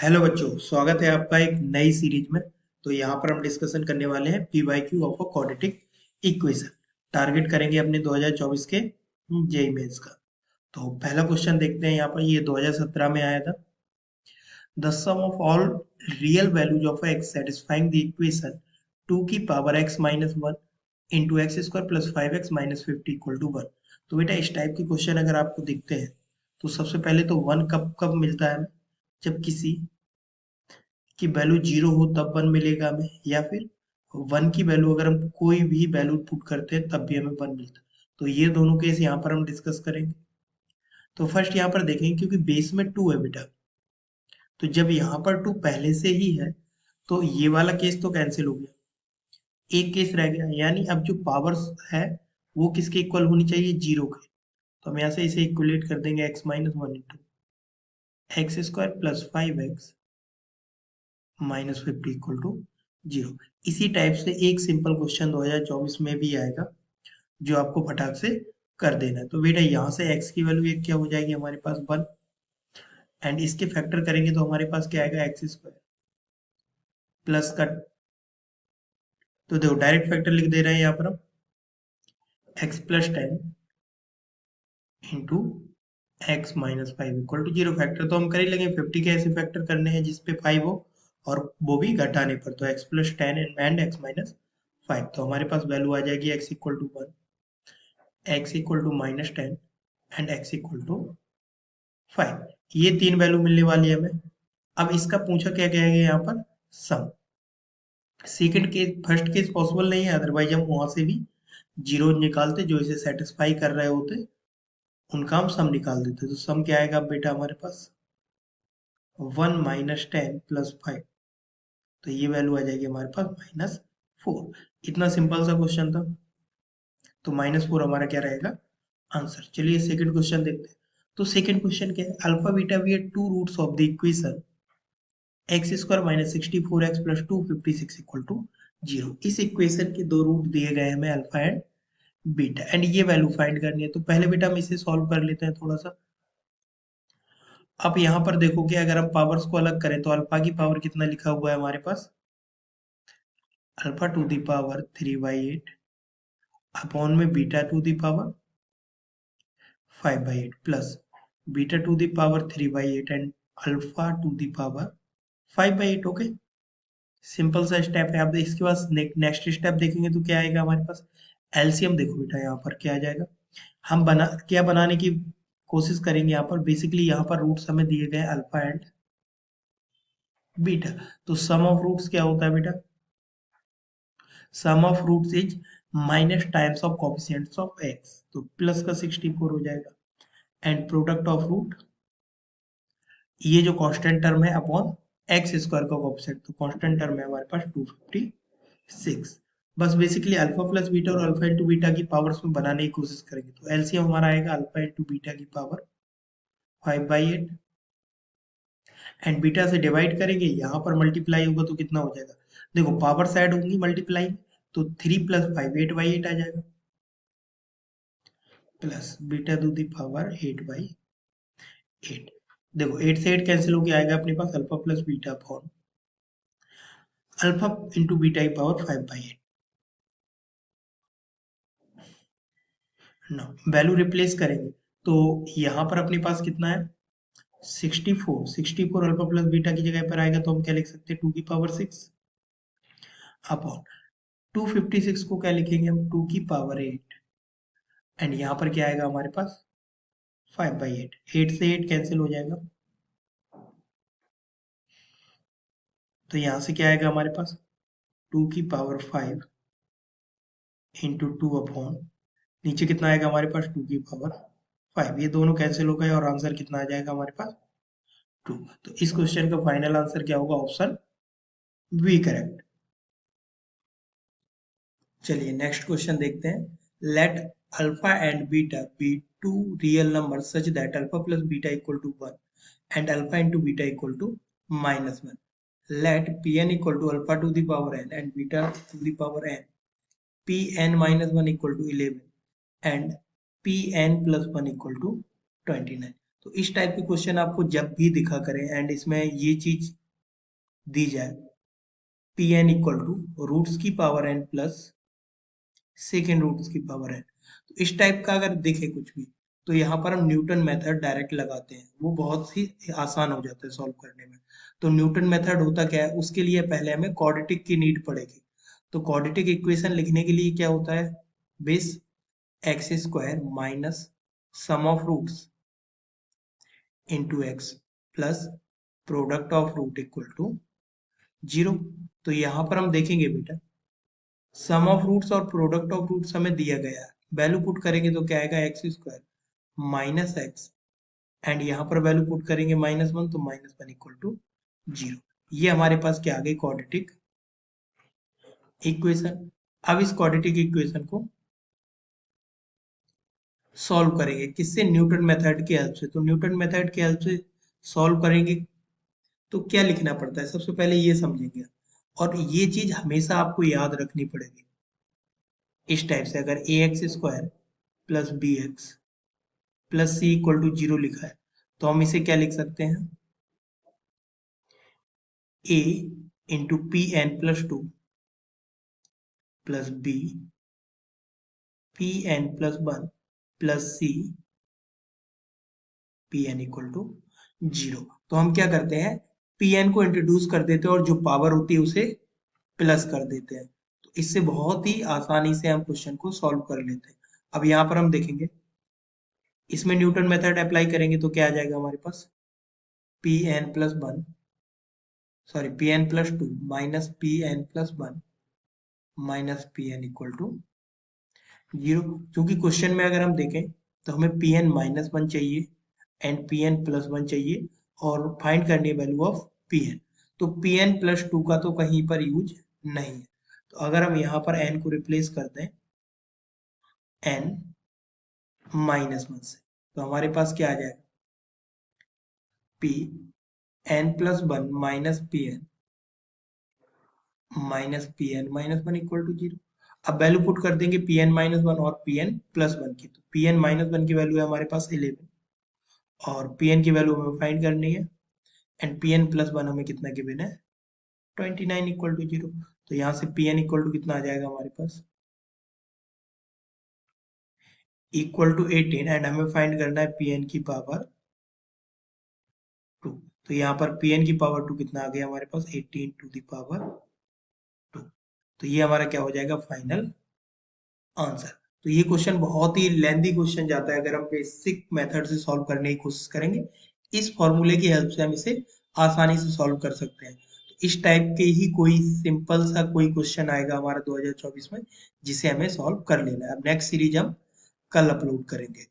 Hello बच्चों, स्वागत है आपका एक नई सीरीज में। तो यहाँ पर हम डिस्कशन करने वाले हैं PYQ of a quadratic equation. Target करेंगे अपने 2024 के जेई मेंस का। तो पहला क्वेश्चन देखते हैं। यहाँ पर ये 2017 में आया था। The sum of all real values of x satisfying the equation 2 की power x minus one into x square plus 5x minus 50 equal to one. तो बेटा इस टाइप के क्वेश्चन अगर आपको दिखते हैं तो सबसे पहले तो वन कब कब मिलता है? जब किसी की वैल्यू जीरो हो तब वन मिलेगा हमें, या फिर वन की वैल्यू अगर हम कोई भी वैल्यू पुट करते हैं तब भी हमें वन मिलता है। तो ये दोनों केस यहाँ पर हम डिस्कस करेंगे। तो फर्स्ट यहाँ पर देखेंगे, क्योंकि बेस में टू है बेटा, तो जब यहाँ पर टू पहले से ही है तो ये वाला केस तो कैंसिल हो गया। एक केस रह गया, यानी अब जो पावर्स है वो किसके इक्वल होनी चाहिए? जीरो के। तो हम यहाँ से इसे इक्वलेट कर देंगे x minus one into x square plus 5x minus 50 equal to zero. इसी टाइप से एक सिंपल क्वेश्चन 2024 में भी आएगा जो आपको फटाक से कर देना है। तो बेटा यहाँ से x की वैल्यू एक क्या हो जाएगी हमारे पास? वन। एंड इसके फैक्टर करेंगे तो हमारे पास क्या आएगा? एक्स स्क्वायर प्लस का, तो देखो डायरेक्ट फैक्टर लिख दे रहे हैं यहाँ पर हम, x plus ten into x minus five equal to zero. Factor तो हम कर ही लेंगे, 50 के ऐसे फैक्टर करने हैं जिसपे फाइव हो और वो भी घटाने पर। तो x plus ten and x minus five, तो हमारे पास वैल्यू आ जाएगी x equal to one, x equal to minus ten and x equal to five. ये तीन वैल्यू मिलने वाली है हमें। अब इसका पूछा क्या गया है यहाँ पर? Sum. Second case, first case possible नहीं है, अदरवाइज हम वहां से भी जीरो निकालते जो इसे सेटिस्फाई कर रहे होते, उनका हम सम निकाल देते। तो सम क्या आएगा बेटा हमारे पास? One minus ten plus five, तो ये वैल्यू आ जाएगी हमारे पास माइनस फोर। इतना सिंपल सा क्वेश्चन था। तो माइनस फोर हमारा क्या रहेगा? आंसर। चलिए सेकंड क्वेश्चन देखते हैं। तो सेकंड क्वेश्चन क्या है? Alpha beta we are two roots of the equation x square minus sixty four x plus two fifty six equal to zero. इस इक्वेशन के दो रूट दिए गए हमें, अल्फा एंड बीटा, एंड ये वैल्यू फाइंड करनी है। तो पहले बेटा हम इसे सॉल्व कर लेते हैं थोड़ा सा। अब यहाँ पर देखो कि अगर हम पावर्स को अलग करें तो अल्फा की पावर कितना लिखा हुआ है हमारे पास? Alpha to the power three by eight upon में beta to the power five by eight plus beta to the power three by eight and alpha to the power five by eight. Okay, simple सा step है। आप इसके बाद next step देखेंगे तो क्या आएगा हमारे पास? एलसीएम देखो बेटा, यहाँ पर क्या आ जाएगा? हम क्या बनाने की कोशिश करेंगे यहाँ पर? बेसिकली यहाँ पर रूट्स हमें दिए गए अल्फा एंड बीटा। तो सम ऑफ रूट्स क्या होता है बेटा? Sum of roots is minus times of coefficients of x, तो प्लस का 64 हो जाएगा। एंड प्रोडक्ट ऑफ रूट, ये जो कांस्टेंट टर्म है अपॉन एक्स स्क्वायर का कोफिशिएंट, तो कांस्टेंट टर्म है हमारे पास 256। बस बेसिकली अल्फा प्लस बीटा और अल्फा इंटू बीटा की पावर्स में बनाने की कोशिश करेंगे। तो एलसीएम हमारा आएगा अल्फा इंटू बीटा की power five by eight, and beta से डिवाइड करेंगे, यहाँ पर मल्टीप्लाई होगा तो कितना हो जाएगा? देखो पावर्स ऐड होंगी मल्टीप्लाई में, तो three plus five eight by eight आ जाएगा, plus beta to the power eight by eight. देखो एट से एट कैंसिल होके आएगा अपने पास alpha plus beta upon alpha into beta की पावर फाइव बाई एट। ना वैल्यू रिप्लेस करेंगे तो यहाँ पर अपने पास कितना है? 64। 64 अल्फा प्लस बीटा की जगह पर आएगा तो हम क्या लिख सकते हैं? टू की पावर सिक्स अपॉन 256 को क्या लिखेंगे हम? टू की पावर एट। एंड यहाँ पर क्या आएगा हमारे पास? Five by eight. एट से एट कैंसिल हो जाएगा, तो यहाँ से क्या आएगा हमारे पास? टू की power five into two upon, नीचे कितना आएगा हमारे पास? टू की पावर फाइव। ये दोनों कैंसिल हो गए और आंसर कितना आ जाएगा हमारे पास? टू। तो इस क्वेश्चन का फाइनल आंसर क्या होगा? Option B correct. चलिए नेक्स्ट क्वेश्चन देखते हैं। Let alpha and beta be two real number such that alpha plus beta equal to one and alpha into beta equal to minus one. Let P N equal to alpha to the power n and beta to the power n, P n minus one equal to 11 and P N plus one equal to 29। तो इस type के question आपको जब भी दिखा करें and इसमें ये चीज दी जाए P N equal to roots की power N plus second roots की पावर एन, तो इस टाइप का अगर दिखे कुछ भी तो यहाँ पर हम न्यूटन मेथड डायरेक्ट लगाते हैं, वो बहुत ही आसान हो जाता है सॉल्व करने में। तो न्यूटन मेथड होता क्या है, उसके लिए पहले हमें क्वाड्रेटिक की नीड पड़ेगी। तो क्वाड्रेटिक इक्वेशन लिखने के लिए क्या होता है, base x square minus sum of roots into x plus product of root equal to 0। तो यहाँ पर हम देखेंगे बेटा, सम ऑफ रूट्स और प्रोडक्ट ऑफ रूट्स हमें दिया गया है, वैल्यू पुट करेंगे तो क्या आएगा x square minus x, and यहाँ पर वैल्यू पुट करेंगे -1 तो -1 इक्वल टू 0। ये हमारे पास क्या आ गई, क्वाड्रेटिक इक्वेशन। अब इस क्वाड्रेटिक इक्वेशन को सॉल्व करेंगे किससे, न्यूटन मेथड की हेल्प से। तो न्यूटन मेथड की हेल्प से सॉल्व करेंगे तो क्या लिखना पड़ता है, सबसे पहले ये समझेंगे। और ये चीज हमेशा आपको याद रखनी पड़ेगी इस टाइप से, अगर A X square plus B X plus C equal to 0 लिखा है तो हम इसे क्या लिख सकते हैं, A into P N plus 2 plus B P N plus 1 plus C P N equal to 0। तो हम क्या करते हैं, पी एन को इंट्रोड्यूस कर देते हैं और जो पावर होती है उसे प्लस कर देते हैं। तो इससे बहुत ही आसानी से हम क्वेश्चन को सॉल्व कर लेते हैं। अब यहाँ पर हम देखेंगे, इसमें न्यूटन मेथड अप्लाई करेंगे तो क्या आ जाएगा हमारे पास, P N plus 1 sorry P N plus 2 minus P N plus 1 minus P N equal to 0। क्योंकि क्वेश्चन में अगर हम देखें तो हमें पी एन -1 चाहिए एंड पी एन प्लस 1 चाहिए और फाइंड करनी है वैल्यू ऑफ पी एन। तो पी एन प्लस 2 का तो कहीं पर यूज नहीं है। तो अगर हम यहाँ पर एन को रिप्लेस कर दें एन -1 से तो हमारे पास क्या आ जाएगा, p N plus 1 minus P n -1 equal to 0। अब वैल्यू पुट कर देंगे पी एन -1 और पी एन प्लस 1 की। तो पी एन -1 की वैल्यू है हमारे पास 11 और पी एन की वैल्यू हमें फाइंड करनी है एंड पी एन प्लस 1 हमें कितना गिवन है 29 इक्वल टू 0। तो यहाँ से पी एन इक्वल टू कितना आ जाएगा हमारे पास, इक्वल टू 18 एंड हमें फाइंड करना है पी एन की पावर 2। तो यहाँ पर पी एन की पावर 2 कितना आ गया हमारे पास, 18 टू द पावर 2। तो ये हमारा क्या हो जाएगा फाइनल आंसर। तो ये क्वेश्चन बहुत ही लेंथी क्वेश्चन जाता है, अगर हम बेसिक मेथड से सॉल्व करने की कोशिश करेंगे इस फॉर्मूले की हेल्प से हम इसे आसानी से सॉल्व कर सकते हैं। तो इस टाइप के ही कोई सिंपल सा कोई क्वेश्चन आएगा हमारा 2024 में जिसे हमें सॉल्व कर लेना है। अब नेक्स्ट सीरीज हम कल अपलोड करेंगे।